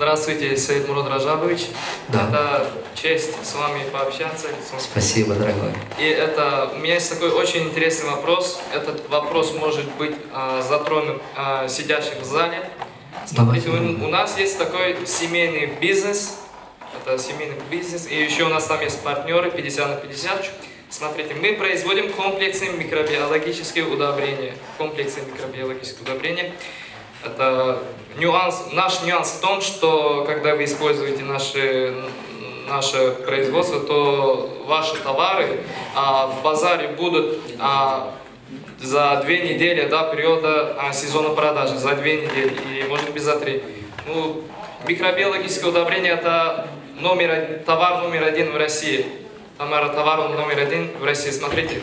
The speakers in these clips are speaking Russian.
Здравствуйте, Саид Мурод Раджабович. Да. Это честь с вами пообщаться. Спасибо, дорогой. И у меня есть такой очень интересный вопрос. Этот вопрос может быть затронут сидящим в зале. Смотрите, у нас есть такой семейный бизнес. Это семейный бизнес. И еще у нас там есть партнеры 50 на 50. Смотрите, мы производим комплексные микробиологические удобрения. Это наш нюанс в том, что когда вы используете наше производство, то ваши товары в базаре будут за 2 недели до периода сезона продажи, за 2 недели, и может быть за 3. Ну, микробиологическое удобрение – это товар номер 1 в России. Товар номер 1 в России. Смотрите.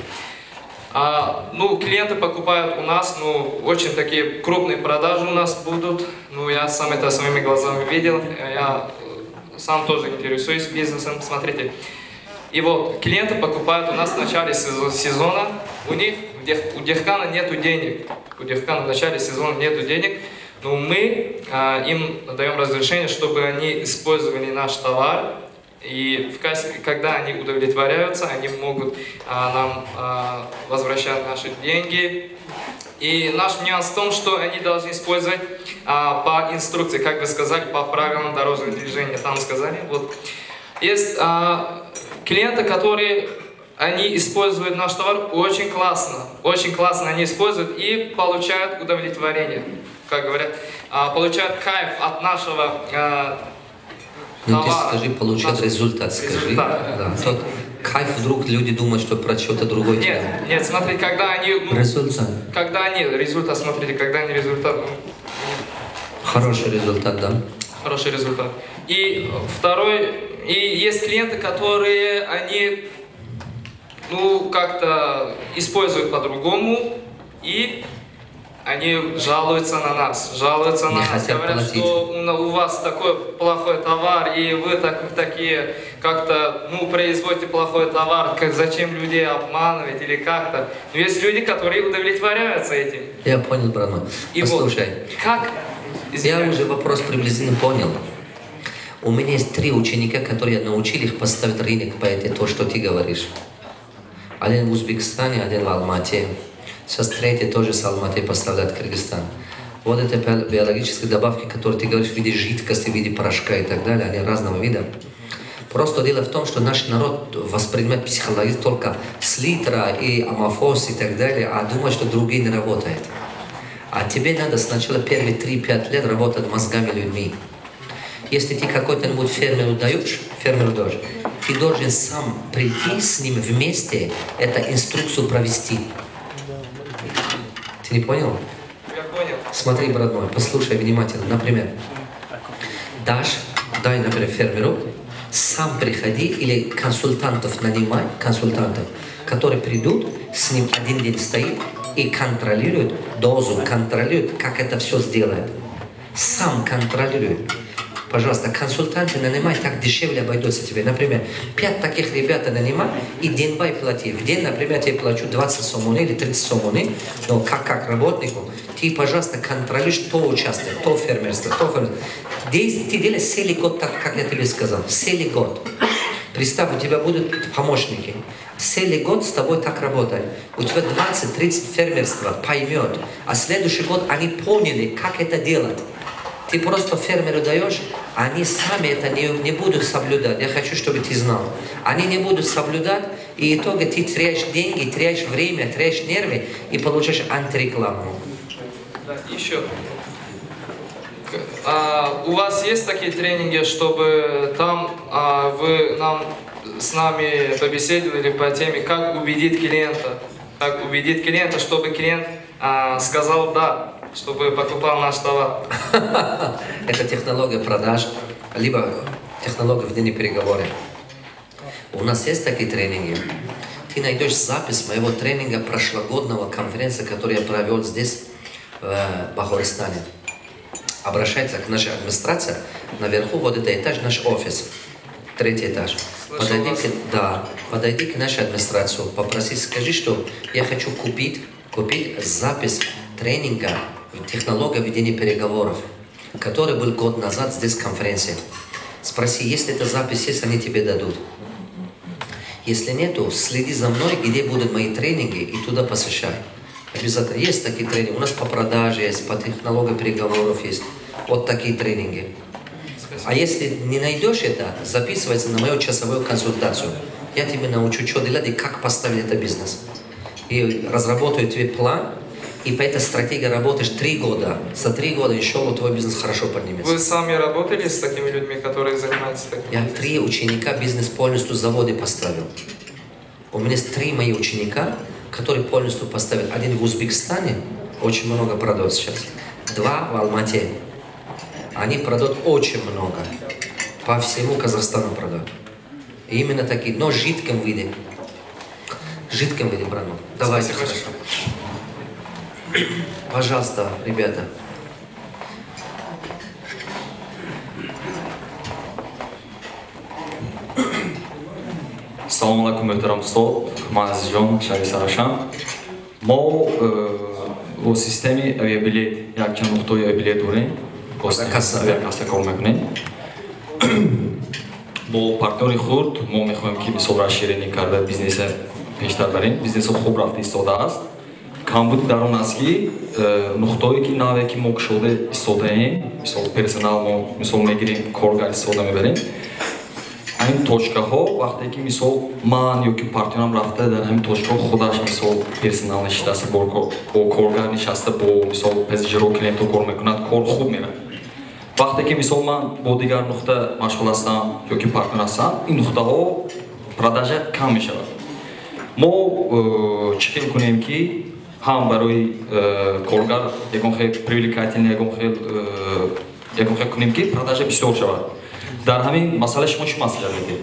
Клиенты покупают у нас, очень такие крупные продажи у нас будут. Я сам это своими глазами видел. Я сам тоже интересуюсь бизнесом. Смотрите. И вот, клиенты покупают у нас в начале сезона. У Дехкана нету денег. У Дехкана в начале сезона нету денег. Но мы им даем разрешение, чтобы они использовали наш товар. И когда они удовлетворяются, они могут нам возвращать наши деньги. И наш нюанс в том, что они должны использовать по инструкции, как вы сказали, по правилам дорожного движения. Там сказали, вот. Есть клиенты, которые они используют наш товар очень классно они используют и получают удовлетворение, как говорят, получают кайф от нашего Ну ты скажи, получать результат, скажи. Да. Тот кайф вдруг люди думают, что про что-то другое. Нет, смотри, когда они... результат. Когда они результат... Хороший результат, да? Хороший результат. И есть клиенты, которые они, как-то используют по-другому, и они жалуются на нас, говорят, что у вас такой плохой товар, и вы такие как-то, производите плохой товар, зачем людей обманывать или как-то. Но есть люди, которые удовлетворяются этим. Я понял, брат мой. Послушай, я уже вопрос приблизительно понял. У меня есть 3 ученика, которые научили их поставить рынок по этой, то, что ты говоришь. Один в Узбекистане, один в Алмате. Сейчас 3 тоже с Алматы поставляет Кыргызстан. Вот это биологические добавки, которые ты говоришь в виде жидкости, в виде порошка и так далее, они разного вида. Просто дело в том, что наш народ воспринимает психологию только с литра и амофос и так далее, а думает, что другие не работают. А тебе надо сначала первые 3-5 лет работать мозгами людьми. Если ты какой-то фермеру даешь, ты должен сам прийти с ним вместе, эту инструкцию провести. Ты не понял? Я понял. Смотри, брат мой, послушай внимательно. Например, дай, например, фермеру, сам приходи или консультантов нанимай, которые придут, с ним 1 день стоит и контролируют дозу, контролируют, как это все сделает. Сам контролирует. Пожалуйста, консультанты нанимай, так дешевле обойдется тебе. Например, 5 таких ребят нанимай и деньбай плати. В день, например, я тебе плачу 20 сомоны или 30 сомоны, но как работнику, ты, пожалуйста, контролируешь, кто участвует, кто фермерство, Ты делаешь целый год так, как я тебе сказал, целый год. Представь, у тебя будут помощники. Целый год с тобой так работают. У тебя 20-30 фермерства поймет, а следующий год они поняли, как это делать. Ты просто фермеру даешь, они сами это не будут соблюдать. Я хочу, чтобы ты знал. Они не будут соблюдать, и в итоге ты теряешь деньги, теряешь время, теряешь нервы и получаешь антирекламу. Да, еще. У вас есть такие тренинги, чтобы там вы с нами побеседовали по теме, как убедить клиента, чтобы клиент сказал «да», чтобы покупал наш товар? Это технология продаж, либо технология ведения переговоров. У нас есть такие тренинги. Ты найдешь запись моего тренинга прошлогоднего конференции, которую я провел здесь, в Бахористане. Обращайтесь к нашей администрации. Наверху вот это этаж, наш офис. 3-й этаж. Подойди к нашей администрации, попроси, скажи, что я хочу купить запись тренинга технология ведения переговоров. который был год назад здесь в конференции. Спроси, если эта запись есть, они тебе дадут. Если нету, следи за мной, где будут мои тренинги, и туда посещай. Обязательно. Есть такие тренинги. У нас по продаже есть, по технологии переговоров есть. Вот такие тренинги. А если не найдешь это, записывайся на мою часовую консультацию. Я тебе научу, что делать и как поставить это бизнес. И разработаю тебе план, и по этой стратегии работаешь 3 года. За 3 года еще твой бизнес хорошо поднимется. Вы сами работали с такими людьми, которые занимаются таким? Я 3 ученика бизнес полностью в заводе поставил. У меня есть 3 мои ученика, которые полностью поставили. Один в Узбекистане, очень много продают сейчас. 2 в Алмате. Они продают очень много. По всему Казахстану продают. И именно такие, но в жидком виде. В жидком виде продают. Давайте. Спасибо. Пожалуйста, ребята. Салом алейкум, муҳтарам устод, ман Азизҷон Шариса Равшан. Мо бо системи авиабилет, якчанд нуқтаи авиабилет дорем, авиакасса кор мекунем. Бо партнёри хурд мо мехоҳем ки мисол расширение карда бизнеса пештар барем. Бизнесо хуб рафта истодааст. Камбуди дар он аст ки нуқтое ки наве ки мо кушода истодаем, мисол персонал мо мисол мегирем, коргар истода мебарем. Ҳамин точкаҳо вақте ки мисол ман ё ки партнёрам рафта дар ҳамин точкаҳо худаш мисол персонал нишаста бо коргар нишаста бо мисол пазиҷиро клиентро кор мекунад, кор хуб меравад. Вақте ки мисол ман бо дигар нуқта машғул ҳастам ё ки партнёр ҳастам, ин нуқтаҳо продажа кам мешавад. Мо чӣ хел кунем ки ҳам барои коргар ягон хел привлекательный, ягон хел кунем ки продажа бисёр шавад. Дар ҳамин масъала шумо чӣ маслиҳат медиҳед?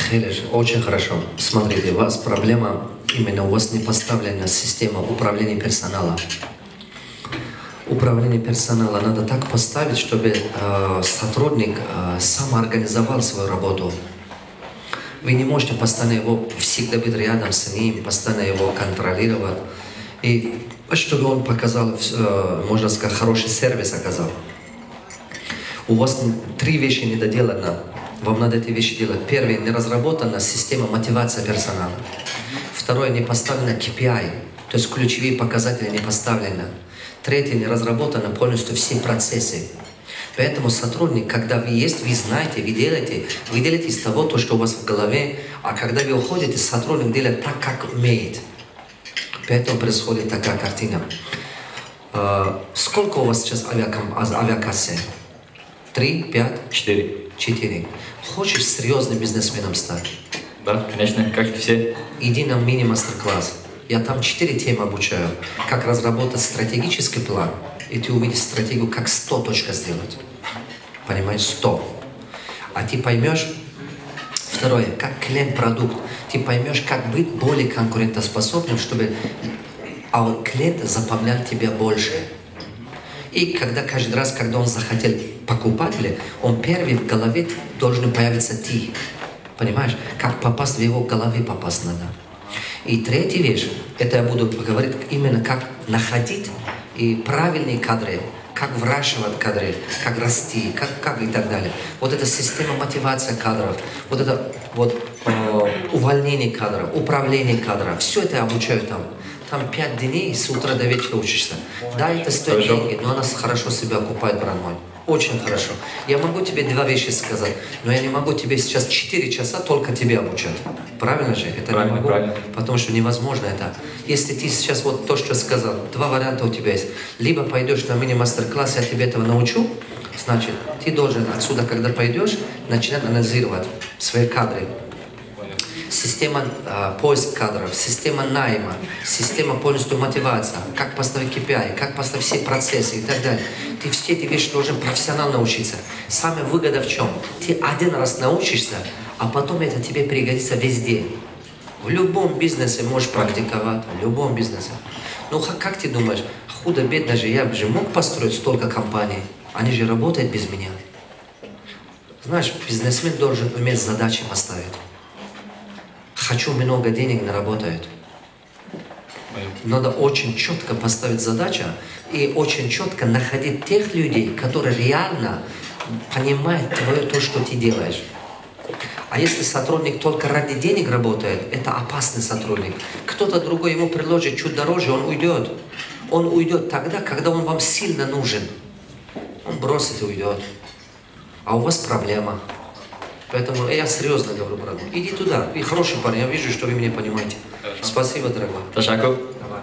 Хелеш, очень хорошо. Смотрите, у вас проблема, именно у вас не поставлена система управления персонала. Управление персонала надо так поставить, чтобы сотрудник самоорганизовал свою работу. Вы не можете постоянно его всегда быть рядом с ним, постоянно его контролировать. И чтобы он показал, можно сказать, хороший сервис оказал. У вас 3 вещи недоделано. Вам надо эти вещи делать. Первое, не разработана система мотивации персонала. Второе, не поставлена KPI, то есть ключевые показатели не поставлены. Третье, не разработаны полностью все процессы. Поэтому сотрудник, когда вы есть, вы знаете, вы делаете из того, то, что у вас в голове, а когда вы уходите, сотрудник делает так, как умеет. Поэтому происходит такая картина. Сколько у вас сейчас авиакассы? 3, 5? 4. Хочешь серьезным бизнесменом стать? Да, конечно, как и все. Иди на мини-мастер-класс. Я там 4 темы обучаю. Как разработать стратегический план. И ты увидишь стратегию, как 100 точек сделать. Понимаешь? 100. А ты поймешь, второе, как клиент-продукт. Ты поймешь, как быть более конкурентоспособным, чтобы клиент запоминал тебя больше. И когда каждый раз, когда он захотел покупателя, он первый в голове должен появиться ты. Понимаешь? Как попасть в его голове попасть надо. И третья вещь, это я буду говорить именно как находить и правильные кадры, как выращивать кадры, как расти, как и так далее. Вот эта система мотивации кадров, вот это увольнение кадров, управление кадров, все это я обучаю там. Там 5 дней с утра до вечера учишься. Да, это стоит деньги, но она хорошо себя окупает, брат мой. Очень хорошо. Я могу тебе 2 вещи сказать, но я не могу тебе сейчас 4 часа только тебе обучать. Правильно же? Это правильно, не могу, правильно. потому что невозможно это. Если ты сейчас вот то, что сказал, 2 варианта у тебя есть. Либо пойдешь на мини-мастер-класс, я тебе этого научу, значит, ты должен отсюда, когда пойдешь, начинать анализировать свои кадры. Система поиска кадров, система найма, система полностью мотивации, как поставить KPI, как поставить все процессы и так далее. Ты все эти вещи должен профессионально научиться. Самая выгода в чем? Ты один раз научишься, а потом это тебе пригодится везде. В любом бизнесе можешь практиковать, в любом бизнесе. Ну как ты думаешь, худо-бедно же я же мог построить столько компаний, они же работают без меня. Знаешь, бизнесмен должен уметь задачи поставить. Хочу много денег, не работает. Надо очень четко поставить задачу и очень четко находить тех людей, которые реально понимают твое то, что ты делаешь. А если сотрудник только ради денег работает, это опасный сотрудник. Кто-то другой ему предложит чуть дороже, он уйдет. Он уйдет тогда, когда он вам сильно нужен. Он бросит и уйдет. А у вас проблема. Поэтому я серьезно говорю, брат. Иди туда. И хороший парень, я вижу, что вы меня понимаете. Спасибо, дорогой. Ташакур. Давай.